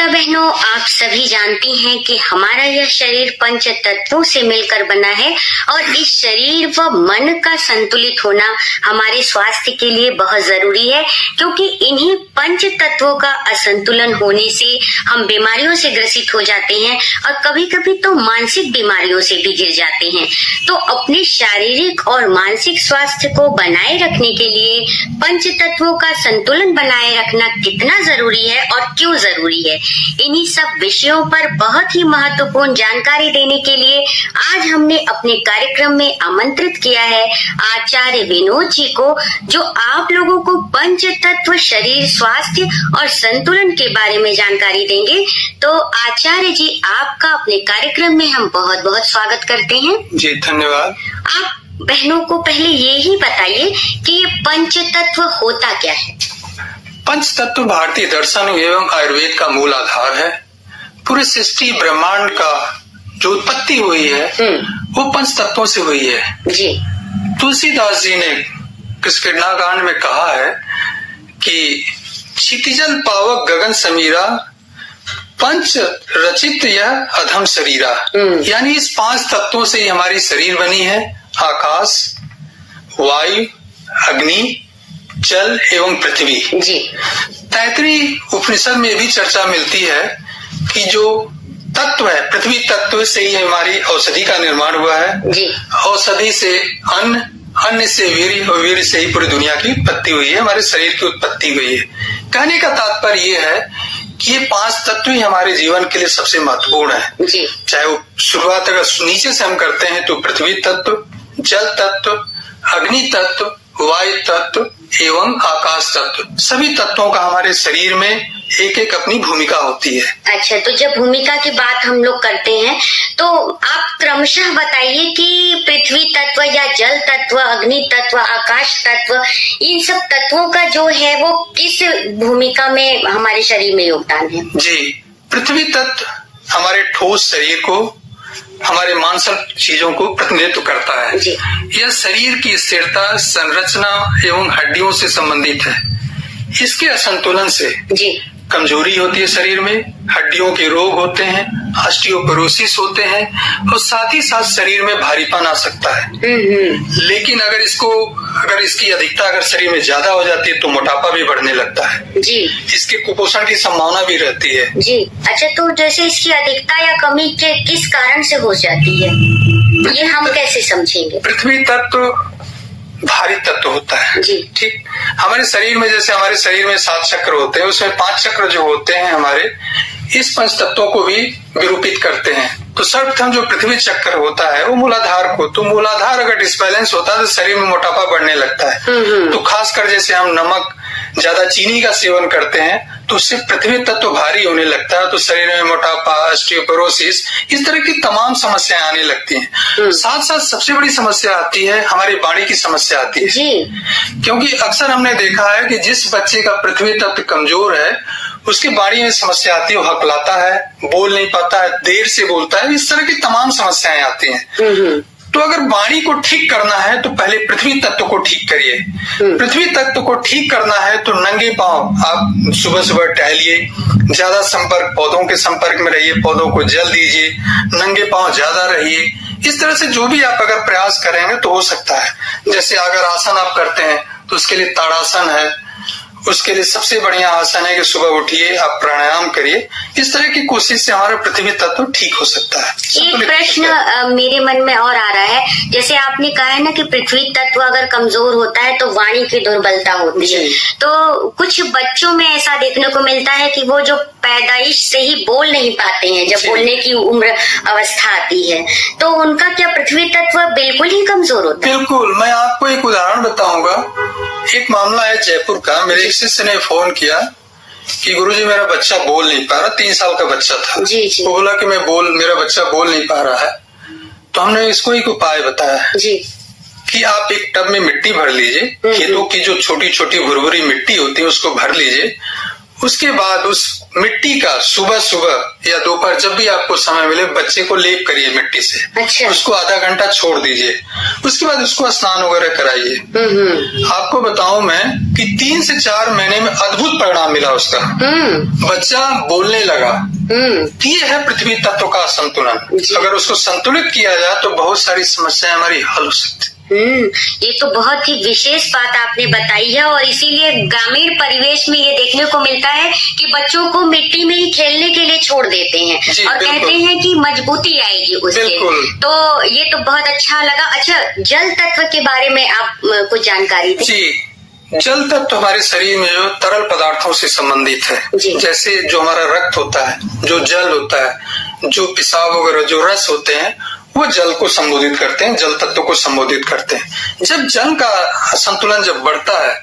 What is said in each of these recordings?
माता बहनों, आप सभी जानती हैं कि हमारा यह शरीर पंच तत्वों से मिलकर बना है और इस शरीर व मन का संतुलित होना हमारे स्वास्थ्य के लिए बहुत जरूरी है, क्योंकि इन्हीं पंच तत्वों का असंतुलन होने से हम बीमारियों से ग्रसित हो जाते हैं और कभी कभी तो मानसिक बीमारियों से भी घिर जाते हैं। तो अपने शारीरिक और मानसिक स्वास्थ्य को बनाए रखने के लिए पंच तत्वों का संतुलन बनाए रखना कितना जरूरी है और क्यों जरूरी है, इन्हीं सब विषयों पर बहुत ही महत्वपूर्ण जानकारी देने के लिए आज हमने अपने कार्यक्रम में आमंत्रित किया है आचार्य विनोद जी को, जो आप लोगों को पंच तत्व, शरीर, स्वास्थ्य और संतुलन के बारे में जानकारी देंगे। तो आचार्य जी, आपका अपने कार्यक्रम में हम बहुत बहुत स्वागत करते हैं। जी धन्यवाद। आप बहनों को पहले ये ही बताइए कि ये पंच तत्व होता क्या है। पंच तत्व भारतीय दर्शन एवं आयुर्वेद का मूल आधार है। पूरे सृष्टि ब्रह्मांड का जो उत्पत्ति हुई है वो पंच तत्वों से हुई है। जी। तुलसीदास जी ने किष्किंधा में कहा है कि क्षितिजल पावक गगन समीरा, पंच रचित यह अधम शरीरा। यानी इस पांच तत्वों से ही हमारी शरीर बनी है। आकाश, वायु, अग्नि, जल एवं पृथ्वी। जी। तैतरीय उपनिषद में भी चर्चा मिलती है कि जो तत्व है, पृथ्वी तत्व से ही हमारी औषधि का निर्माण हुआ है। जी। औषधि से अन्न, अन्न से वीर्य और वीर्य से ही पूरी दुनिया की उत्पत्ति हुई है, हमारे शरीर की उत्पत्ति हुई है। कहने का तात्पर्य ये है कि ये पांच तत्व ही हमारे जीवन के लिए सबसे महत्वपूर्ण है। जी। चाहे वो शुरुआत अगर नीचे से हम करते हैं तो पृथ्वी तत्व, जल तत्व, अग्नि तत्व, वायु तत्व एवं आकाश तत्व, सभी तत्वों का हमारे शरीर में एक एक अपनी भूमिका होती है। अच्छा, तो जब भूमिका की बात हम लोग करते हैं तो आप क्रमशः बताइए कि पृथ्वी तत्व या जल तत्व, अग्नि तत्व, आकाश तत्व, इन सब तत्वों का जो है वो किस भूमिका में हमारे शरीर में योगदान है। जी, पृथ्वी तत्व हमारे ठोस शरीर को, हमारे मांसल चीजों को प्रतिनिधित्व करता है। यह शरीर की स्थिरता, संरचना एवं हड्डियों से संबंधित है। इसके असंतुलन से कमजोरी होती है शरीर में, हड्डियों के रोग होते हैं, ऑस्टियोपोरोसिस होते हैं और साथ ही साथ शरीर में भारीपन आ सकता है। लेकिन अगर इसकी अधिकता अगर शरीर में ज्यादा हो जाती है तो मोटापा भी बढ़ने लगता है। जी। इसके कुपोषण की संभावना भी रहती है। जी। अच्छा, तो जैसे इसकी अधिकता या कमी के किस कारण से हो जाती है, ये हम कैसे समझेंगे। पृथ्वी तत्व भारी तत्व होता है। जी। ठीक। हमारे शरीर में, जैसे हमारे शरीर में 7 चक्र होते हैं, उसमें 5 चक्र जो होते हैं हमारे, इस पंच तत्वों को भी विरूपित करते हैं। तो सर्वप्रथम जो पृथ्वी चक्र होता है वो मूलाधार को, तो मूलाधार अगर डिसबैलेंस होता है तो शरीर में मोटापा बढ़ने लगता है। तो खासकर जैसे हम नमक, ज्यादा चीनी का सेवन करते हैं तो उससे पृथ्वी तत्व भारी होने लगता है, तो शरीर में मोटापा, ऑस्टियोपोरोसिस, इस तरह की तमाम समस्याएं आने लगती हैं। साथ साथ सबसे बड़ी समस्या आती है, हमारी वाणी की समस्या आती है। जी। क्योंकि अक्सर हमने देखा है कि जिस बच्चे का पृथ्वी तत्व कमजोर है उसकी वाणी में समस्या आती है, वो हकलाता है, बोल नहीं पाता है, देर से बोलता है, इस तरह की तमाम समस्याएं आती हैं। तो अगर वाणी को ठीक करना है तो पहले पृथ्वी तत्व को ठीक करिए। पृथ्वी तत्व को ठीक करना है तो नंगे पांव आप सुबह सुबह टहलिए, ज्यादा पौधों के संपर्क में रहिए, पौधों को जल दीजिए, नंगे पांव ज्यादा रहिए। इस तरह से जो भी आप अगर प्रयास करेंगे तो हो सकता है। जैसे अगर आसन आप करते हैं तो उसके लिए ताड़ासन है, उसके लिए सबसे बढ़िया आसन है कि सुबह उठिए, आप प्राणायाम करिए। इस तरह की कोशिश से हमारा पृथ्वी तत्व ठीक हो सकता है। एक प्रश्न मेरे मन में और आ रहा है, जैसे आपने कहा है ना कि पृथ्वी तत्व अगर कमजोर होता है तो वाणी की दुर्बलता होती है, तो कुछ बच्चों में ऐसा देखने को मिलता है कि वो जो पैदाइश से ही बोल नहीं पाते हैं, जब बोलने की उम्र अवस्था आती है, तो उनका क्या पृथ्वी तत्व बिल्कुल ही कमजोर होता है। बिल्कुल, मैं आपको एक उदाहरण बताऊंगा। एक मामला है जयपुर का, मेरे एक शिष्य ने फोन किया कि गुरुजी मेरा बच्चा बोल नहीं पा रहा, 3 साल का बच्चा था। जी। वो बोला कि मेरा बच्चा बोल नहीं पा रहा है। तो हमने इसको एक उपाय बताया जी, कि आप एक टब में मिट्टी भर लीजिए, खेतों की जो छोटी छोटी भुरभुरी मिट्टी होती है उसको भर लीजिए, उसके बाद उस मिट्टी का सुबह सुबह या दोपहर जब भी आपको समय मिले बच्चे को लेप करिए मिट्टी से। अच्छा। उसको आधा घंटा छोड़ दीजिए, उसके बाद उसको स्नान वगैरह कराइए। आपको बताऊं मैं कि 3 से 4 महीने में अद्भुत परिणाम मिला उसका। बच्चा बोलने लगा। ये है पृथ्वी तत्व का संतुलन। अगर उसको संतुलित किया जाए तो बहुत सारी समस्याएं हमारी हल हो सकती। ये तो बहुत ही विशेष बात आपने बताई है, और इसीलिए ग्रामीण परिवेश में ये देखने को मिलता है कि बच्चों को मिट्टी में ही खेलने के लिए छोड़ देते हैं और कहते हैं कि मजबूती आएगी उससे। तो ये तो बहुत अच्छा लगा। अच्छा, जल तत्व के बारे में आप कुछ जानकारी दें। जी, जल तत्व हमारे शरीर में जो तरल पदार्थों से संबंधित है। जैसे जो हमारा रक्त होता है, जो जल होता है, जो पेशाब वगैरह जो रस होते हैं, वो जल को संबोधित करते हैं, जल तत्व को संबोधित करते हैं। जब जल का संतुलन जब बढ़ता है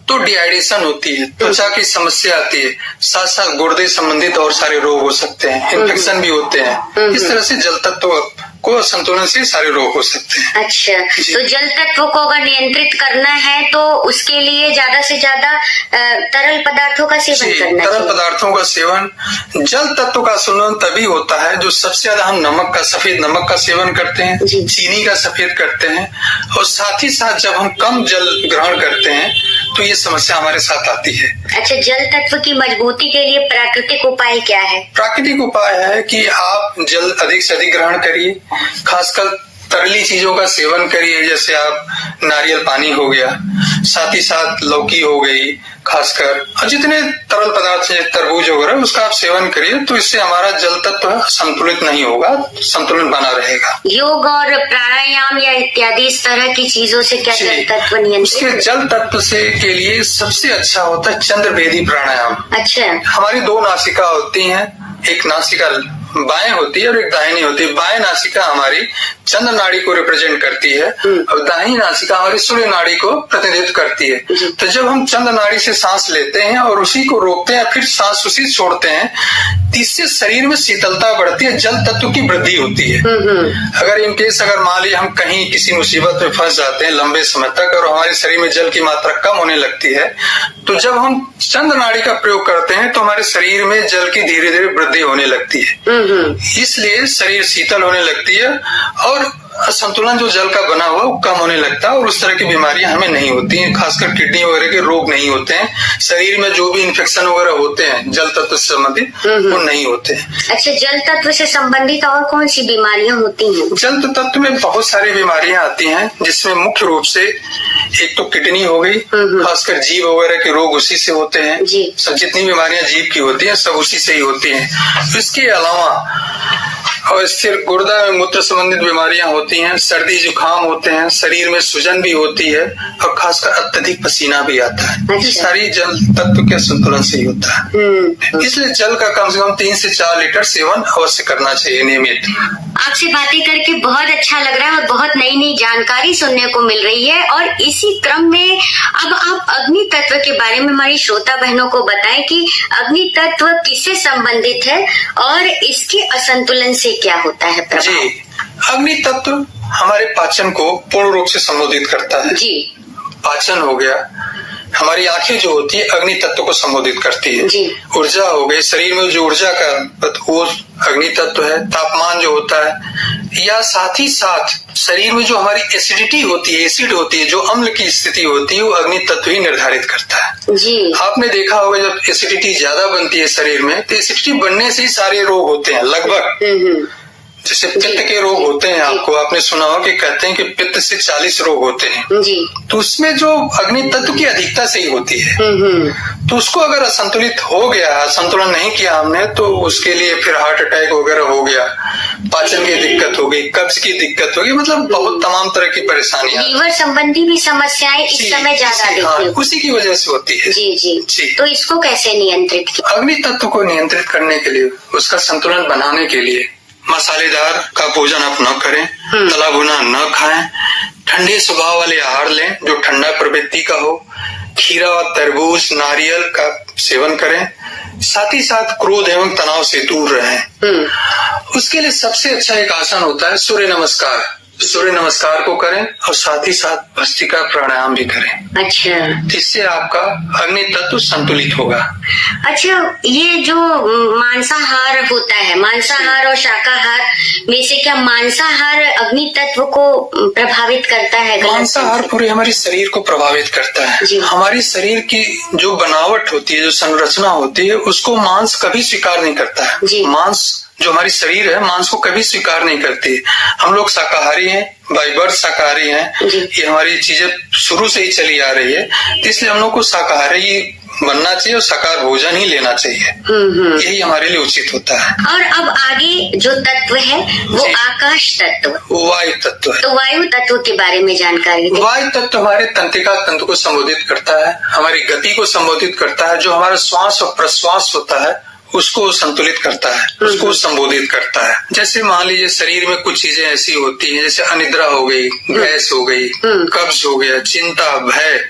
तो डिहाइड्रेशन होती है, त्वचा की समस्या आती है, साथ साथ गुर्दे संबंधित और सारे रोग हो सकते हैं, इन्फेक्शन भी होते हैं। इस तरह से जल तत्व को संतुलन से सारे रोग हो सकते हैं। अच्छा, तो जल तत्व को अगर नियंत्रित करना है तो उसके लिए ज्यादा से ज्यादा तरल पदार्थों का सेवन करना तरल पदार्थों का सेवन। जल तत्व का संतुलन तभी होता है जो सबसे ज्यादा हम नमक का, सफेद नमक का सेवन करते हैं, चीनी का सफेद करते हैं, और साथ ही साथ जब हम कम जल ग्रहण करते हैं तो ये समस्या हमारे साथ आती है। अच्छा, जल तत्व की मजबूती के लिए प्राकृतिक उपाय क्या है? प्राकृतिक उपाय है कि आप जल अधिक से अधिक ग्रहण करिए, खासकर तरली चीजों का सेवन करिए, जैसे आप नारियल पानी हो गया, साथ ही साथ लौकी हो गई, खासकर और जितने तरल पदार्थ है तरबूज वगैरह उसका आप सेवन करिए, तो इससे हमारा जल तत्व संतुलित नहीं होगा, संतुलन बना रहेगा। योग और प्राणायाम या इत्यादि इस तरह की चीजों से क्या जल तत्व नियंत्रित? उसके जल तत्व से के लिए सबसे अच्छा होता है चंद्रभेदी प्राणायाम। अच्छा। हमारी 2 नासिका होती हैं, एक नासिका बाएं होती है और एक दाहिनी होती है। बाएं नासिका हमारी चंद्र नाड़ी को रिप्रेजेंट करती है और दाहिनी नासिका हमारी सूर्य नाड़ी को प्रतिनिधित्व करती है। तो जब हम चंद्र नाड़ी से सांस लेते हैं और उसी को रोकते हैं, फिर सांस उसी छोड़ते हैं, इससे शरीर में शीतलता बढ़ती है, जल तत्व की वृद्धि होती है। अगर इनकेस अगर मान लीजिए हम कहीं किसी मुसीबत में फंस जाते हैं लंबे समय तक और हमारे शरीर में जल की मात्रा कम होने लगती है, तो जब हम चंद्र नाड़ी का प्रयोग करते हैं तो हमारे शरीर में जल की धीरे धीरे वृद्धि होने लगती है। इसलिए शरीर शीतल होने लगती है और असंतुलन जो जल का बना हुआ वो कम होने लगता है और उस तरह की बीमारियां हमें नहीं होती हैं, खासकर किडनी वगैरह के रोग नहीं होते हैं। शरीर में जो भी इन्फेक्शन वगैरह होते हैं जल तत्व से संबंधित वो नहीं होते हैं। अच्छा, जल तत्व से संबंधित और कौन सी बीमारियां होती हैं? जल तत्व में बहुत सारी बीमारियां आती हैं, जिसमें मुख्य रूप से एक तो किडनी हो गई, खासकर जीभ वगैरह के रोग उसी से होते हैं। सब जितनी बीमारियां जीभ की होती हैं सब उसी से ही होती हैं। इसके अलावा और स्थिर गुर्दा में मूत्र संबंधित बीमारियां होती हैं, सर्दी जुकाम होते हैं, शरीर में सूजन भी होती है और खासकर अत्यधिक पसीना भी आता है। ये सारी जल तत्व के संतुलन से ही होता है। इसलिए जल का कम से कम 3 से 4 लीटर सेवन अवश्य करना चाहिए नियमित। आपसे बातें करके बहुत अच्छा लग रहा है और बहुत नई नई जानकारी सुनने को मिल रही है। और इसी क्रम में अब आप अग्नि तत्व के बारे में हमारी श्रोता बहनों को बताएं कि अग्नि तत्व किससे संबंधित है और इसके असंतुलन से क्या होता है प्रभाव? जी, अग्नि तत्व हमारे पाचन को पूर्ण रूप से संबोधित करता है। जी, पाचन हो गया, हमारी आंखें जो होती है अग्नि तत्व को संबोधित करती है। जी। ऊर्जा हो गई, शरीर में जो ऊर्जा का वो अग्नि तत्व है। तापमान जो होता है, या साथ ही साथ शरीर में जो हमारी एसिडिटी होती है, एसिड होती है, जो अम्ल की स्थिति होती है, वो अग्नि तत्व ही निर्धारित करता है। जी। आपने देखा होगा जब एसिडिटी ज्यादा बनती है शरीर में तो एसिडिटी बनने से ही सारे रोग होते हैं लगभग। जैसे पित्त के रोग होते हैं, आपने सुना हो कि कहते हैं कि पित्त से 40 रोग होते हैं। जी। तो उसमें जो अग्नि तत्व की अधिकता से ही होती है। तो उसको अगर असंतुलित हो गया, संतुलन नहीं किया हमने, तो उसके लिए फिर हार्ट अटैक वगैरह हो गया, पाचन की दिक्कत हो गई, कब्ज की दिक्कत हो गई, मतलब बहुत तमाम तरह की परेशानियां, लीवर संबंधी भी समस्याएं इस समय ज्यादा देखी। उसी की वजह से होती है। जी। तो इसको कैसे नियंत्रित किया? अग्नि तत्व को नियंत्रित करने के लिए, उसका संतुलन बनाने के लिए मसालेदार का भोजन आप न करें, तला भुना न खाएं, ठंडे स्वभाव वाले आहार लें जो ठंडा प्रवृत्ति का हो, खीरा और तरबूज नारियल का सेवन करें, साथ ही साथ क्रोध एवं तनाव से दूर रहें। उसके लिए सबसे अच्छा एक आसन होता है सूर्य नमस्कार। सूर्य नमस्कार को करें और साथ ही साथ भस्त्रिका प्राणायाम भी करें। अच्छा, इससे आपका अग्नि तत्व संतुलित होगा। अच्छा, ये जो मांसाहार होता है, मांसाहार और शाकाहार में से क्या मांसाहार अग्नि तत्व को प्रभावित करता है? मांसाहार पूरे हमारे शरीर को प्रभावित करता है। हमारी शरीर की जो बनावट होती है, जो संरचना होती है, उसको मांस कभी स्वीकार नहीं करता है। मांस जो हमारी शरीर है, मांस को कभी स्वीकार नहीं करती। हम लोग शाकाहारी हैं, बाय बर्थ शाकाहारी हैं। ये हमारी चीजें शुरू से ही चली आ रही है, इसलिए हम लोग को शाकाहारी बनना चाहिए और शाकाहार भोजन ही लेना चाहिए। यही हमारे लिए उचित होता है। और अब आगे जो तत्व है वो आकाश तत्व, वायु तत्व है। तो वायु तत्व के बारे में जानकारी दें। वायु तत्व हमारे तंत्रिका तंत्र को संबोधित करता है, हमारी गति को संबोधित करता है। जो हमारा श्वास और प्रश्वास होता है उसको संतुलित करता है, उसको संबोधित करता है। जैसे मान लीजिए शरीर में कुछ चीजें ऐसी होती हैं, जैसे अनिद्रा हो गई, गैस हो गई, कब्ज हो गया, चिंता, भय,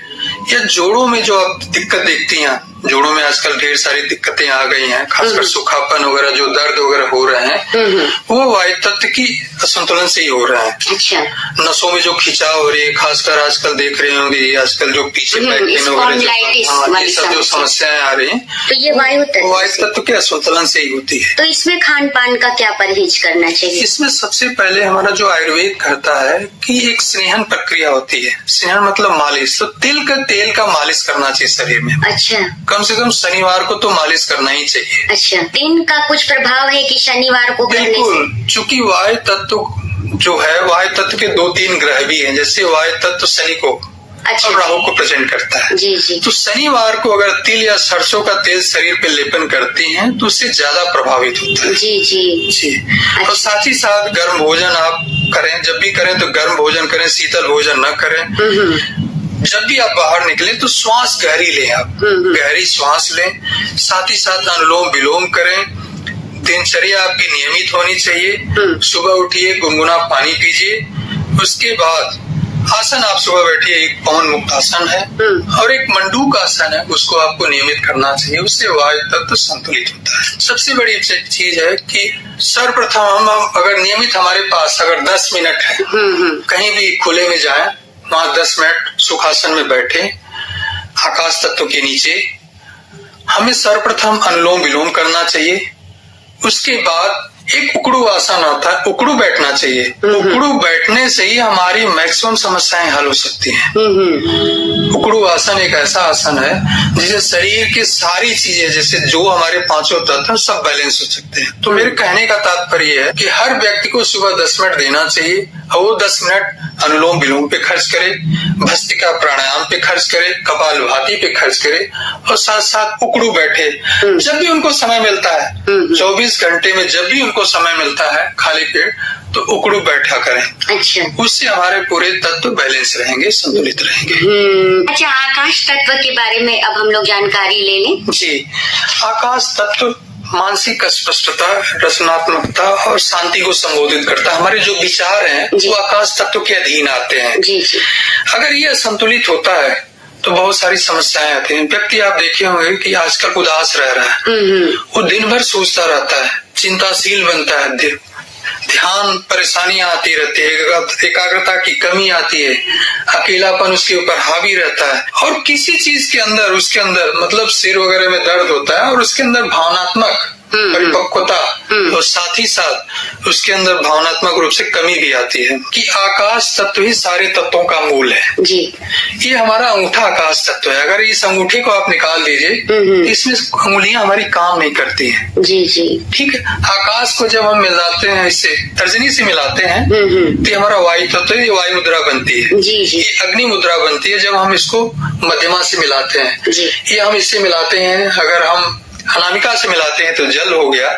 या जोड़ों में जो आप दिक्कत देखती हैं, जोड़ों में आजकल ढेर सारी दिक्कतें आ गई हैं, खासकर सुखापन वगैरह, जो दर्द वगैरह हो रहे हैं, वो वायु तत्व की असंतुलन से ही हो रहा है। अच्छा। नसों में जो खिंचाव हो रही है, खासकर आजकल देख रहे होंगे, आजकल जो पीछे बैक पेन वगैरह, ये सब जो समस्याएं आ रही हैं, तो ये वायु तत्व के असंतुलन से ही होती है। तो इसमें खान पान का क्या परहेज करना चाहिए? इसमें सबसे पहले हमारा जो आयुर्वेद कहता है कि एक स्नेहन प्रक्रिया होती है। स्नेहन मतलब मालिश, तो तिल का मालिश करना चाहिए शरीर में। अच्छा। कम से कम शनिवार को तो मालिश करना ही चाहिए। अच्छा, दिन का कुछ प्रभाव है कि शनिवार को करने से? बिल्कुल, चूंकि वायु तत्व जो है, वायु तत्व के 2-3 ग्रह भी हैं। जैसे वायु तत्व शनि को और राहु को प्रेजेंट करता है। जी। तो शनिवार को अगर तिल या सरसों का तेल शरीर पे लेपन करती हैं तो उससे ज्यादा प्रभावित होता है। जी। और साथ ही साथ गर्म भोजन आप करें, जब भी करें तो गर्म भोजन करें, शीतल भोजन न करें। जब भी आप बाहर निकले तो श्वास गहरी लें, आप गहरी श्वास लें। साथ ही साथ अनुलोम विलोम करें। दिनचर्या आपकी नियमित होनी चाहिए। सुबह उठिए, गुनगुना पानी पीजिए। उसके बाद आसन आप सुबह बैठिए, एक पवन मुक्त आसन है और एक मंडूक आसन है, उसको आपको नियमित करना चाहिए। उससे वायु तत्व संतुलित होता है। सबसे बड़ी चीज है कि सर्वप्रथम हम अगर नियमित हमारे पास अगर 10 मिनट है, कहीं भी खुले में जाएं, वहां 10 मिनट सुखासन में बैठे आकाश तत्व के नीचे, हमें सर्वप्रथम अनुलोम विलोम करना चाहिए। उसके बाद एक उकड़ू आसन आता है, उकड़ू बैठना चाहिए। उकड़ू बैठने से ही हमारी मैक्सिमम समस्याएं हल हो सकती हैं। उकड़ू आसन एक ऐसा आसन है जिससे शरीर की सारी चीजें, जैसे जो हमारे 5 तत्व सब बैलेंस हो सकते हैं। तो मेरे कहने का तात्पर्य है कि हर व्यक्ति को सुबह 10 मिनट देना चाहिए और वो 10 मिनट अनुलोम विलोम पे खर्च करे, भस्त्रिका प्राणायाम पे खर्च करे, कपालभाति पे खर्च करे और साथ साथ उकड़ू बैठे। जब भी उनको समय मिलता है, 24 घंटे में जब भी उनको समय मिलता है खाली पेट, तो उकड़ू बैठा करें। अच्छा। उससे हमारे पूरे तत्व बैलेंस रहेंगे, संतुलित रहेंगे। अच्छा, आकाश तत्व के बारे में अब हम लोग जानकारी ले लें। जी, आकाश तत्व मानसिक स्पष्टता, रचनात्मकता और शांति को संबोधित करता है। हमारे जो विचार हैं वो आकाश तत्व के अधीन आते हैं। जी। अगर ये असंतुलित होता है तो बहुत सारी समस्याएं आती हैं। व्यक्ति आप देखे होंगे कि आजकल उदास रह रहा है, वो दिन भर सोचता रहता है, चिंताशील बनता है, ध्यान परेशानियां आती रहती है, एकाग्रता की कमी आती है, अकेलापन उसके ऊपर हावी रहता है और किसी चीज के अंदर उसके अंदर मतलब सिर वगैरह में दर्द होता है और उसके अंदर भावनात्मक परिपक्वता और साथ ही साथ उसके अंदर भावनात्मक रूप से कमी भी आती है कि आकाश तत्व ही सारे तत्वों का मूल है। जी। ये हमारा अंगूठा आकाश तत्व है। अगर इस अंगूठे को आप निकाल दीजिए तो इसमें अंगुलियां हमारी काम नहीं करती हैं। जी। ठीक है। आकाश को जब हम मिलाते हैं, इससे तर्जनी से मिलाते हैं तो हमारा वायु तत्व, ये वायु मुद्रा बनती है। ये अग्नि मुद्रा बनती है जब हम इसको मध्यमा से मिलाते हैं। ये हम इससे मिलाते हैं, अगर हम अनामिका से मिलाते हैं तो जल हो गया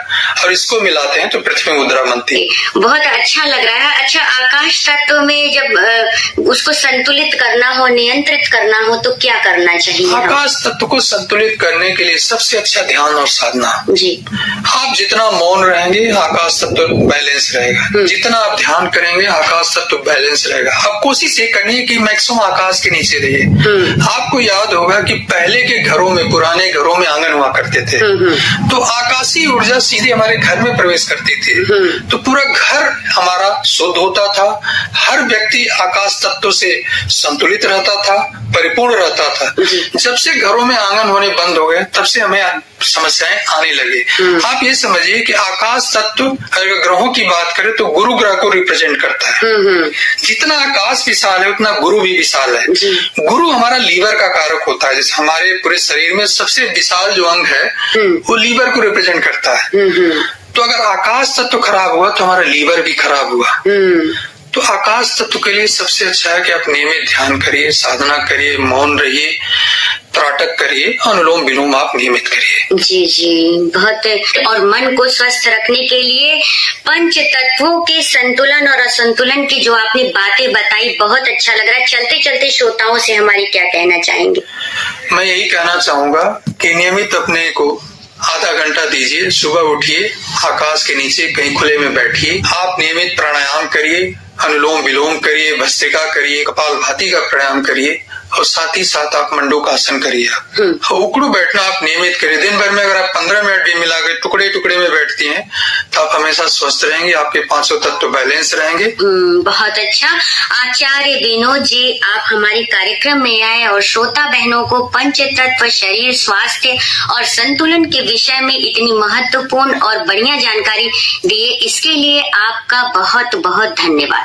और इसको मिलाते हैं तो पृथ्वी मुद्रा बनती है। बहुत अच्छा लग रहा है। अच्छा, आकाश तत्व में जब उसको संतुलित करना हो, नियंत्रित करना हो तो क्या करना चाहिए? आकाश तत्व को संतुलित करने के लिए सबसे अच्छा ध्यान और साधना। जी। आप जितना मौन रहेंगे आकाश तत्व बैलेंस रहेगा, जितना आप ध्यान करेंगे आकाश तत्व बैलेंस रहेगा। आप कोशिश ये करनी है कि मैक्सिमम आकाश के नीचे रहिए। आपको याद होगा कि पहले के घरों में, पुराने घरों में आंगन हुआ करते थे। तो आकाशीय ऊर्जा सीधे हमारे घर में प्रवेश करती थी, तो पूरा घर हमारा शुद्ध होता था, हर व्यक्ति आकाश तत्व से संतुलित रहता था, परिपूर्ण रहता था। जब से घरों में आंगन होने बंद हो गए तब से हमें समस्याएं आने लगे। आप ये समझिए कि आकाश तत्व अगर ग्रहों की बात करें तो गुरु ग्रह को रिप्रेजेंट करता है। जितना आकाश विशाल है उतना गुरु भी विशाल है। गुरु हमारा लीवर का कारक होता है, जैसे हमारे पूरे शरीर में सबसे विशाल जो अंग है वो लीवर को रिप्रेजेंट करता है। तो अगर आकाश तत्व खराब हुआ तो हमारा लीवर भी खराब हुआ। तो आकाश तत्व के लिए सबसे अच्छा है कि आप नियमित ध्यान करिए, साधना करिए, मौन रहिए, त्राटक करिए, अनुलोम विलोम आप नियमित करिए। जी जी, बहुत। और मन को स्वस्थ रखने के लिए पंच तत्वों के संतुलन और असंतुलन की जो आपने बातें बताई, बहुत अच्छा लग रहा है। चलते चलते श्रोताओं से हमारी क्या कहना चाहेंगे? मैं यही कहना चाहूंगा कि नियमित अपने को आधा घंटा दीजिए, सुबह उठिए, आकाश के नीचे कहीं खुले में बैठिए, आप नियमित प्राणायाम करिए, अनुलोम विलोम करिए, भस्त्रिका करिए, कपालभाति का प्राणायाम करिए और साथ ही साथ आप मंडूकासन करिए। उकड़ू बैठना आप नियमित करिए। दिन भर में अगर आप 15 मिनट भी मिला के टुकड़े टुकड़े में बैठती हैं तो आप हमेशा स्वस्थ रहेंगे, आपके पांचों तत्व बैलेंस रहेंगे। बहुत अच्छा। आचार्य विनोद जी, आप हमारे कार्यक्रम में आए और श्रोता बहनों को पंच तत्व, शरीर स्वास्थ्य और संतुलन के विषय में इतनी महत्वपूर्ण और बढ़िया जानकारी दिए, इसके लिए आपका बहुत बहुत धन्यवाद।